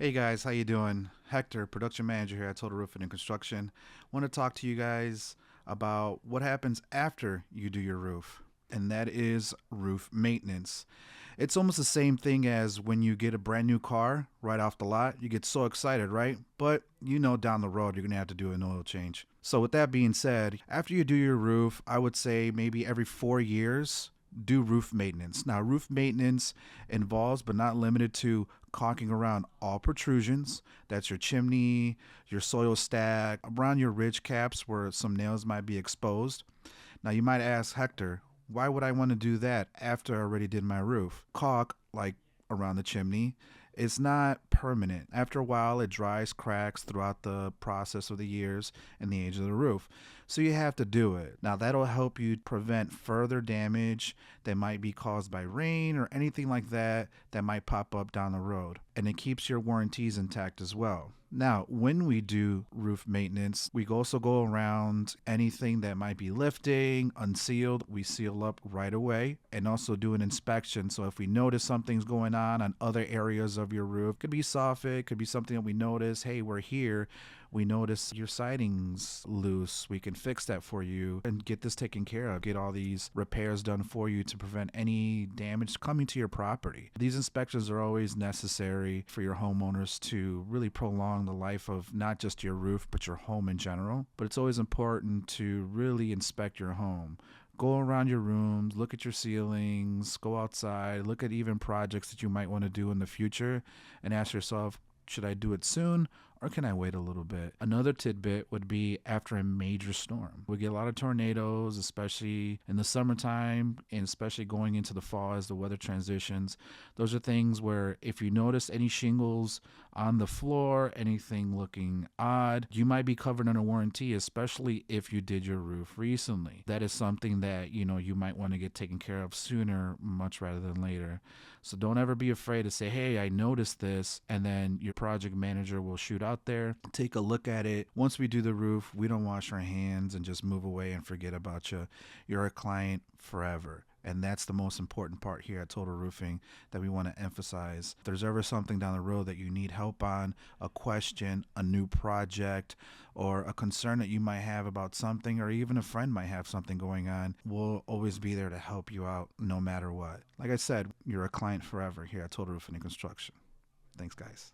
Hey guys, how you doing? Hector, production manager here at Total Roofing and Construction. Want to talk to you guys about what happens after you do your roof, and that is roof maintenance. It's almost the same thing as when you get a brand new car right off the lot. You get so excited, right? But you know down the road you're going to have to do an oil change. So with that being said, after you do your roof, I would say maybe every 4 years do roof maintenance. Now, roof maintenance involves but not limited to caulking around all protrusions. That's your chimney, your soil stack, around your ridge caps where some nails might be exposed. Now, you might ask, Hector, why would I want to do that after I already did my roof? Caulk, like around the chimney, it's not permanent. After a while, it dries, cracks throughout the process of the years and the age of the roof. So you have to do it. Now, that'll help you prevent further damage that might be caused by rain or anything like that that might pop up down the road. And it keeps your warranties intact as well. Now, when we do roof maintenance, we also go around anything that might be lifting, unsealed, we seal up right away and also do an inspection. So if we notice something's going on other areas of your roof, could be soffit, could be something that we notice, hey, we're here. We notice your siding's loose. We can fix that for you and get this taken care of. Get all these repairs done for you to prevent any damage coming to your property. These inspections are always necessary for your homeowners to really prolong the life of not just your roof, but your home in general. But it's always important to really inspect your home. Go around your rooms, look at your ceilings, go outside, look at even projects that you might want to do in the future, and ask yourself, should I do it soon or can I wait a little bit? Another tidbit would be after a major storm. We get a lot of tornadoes, especially in the summertime and especially going into the fall as the weather transitions. Those are things where if you notice any shingles on the floor, anything looking odd, you might be covered under warranty, especially if you did your roof recently. That is something that, you might want to get taken care of sooner, much rather than later. So don't ever be afraid to say, hey, I noticed this, and then your project manager will shoot out there, take a look at it. Once we do the roof, we don't wash our hands and just move away and forget about you. You're a client forever. And that's the most important part here at Total Roofing that we want to emphasize. If there's ever something down the road that you need help on, a question, a new project, or a concern that you might have about something, or even a friend might have something going on, we'll always be there to help you out no matter what. Like I said, you're a client forever here at Total Roofing and Construction. Thanks, guys.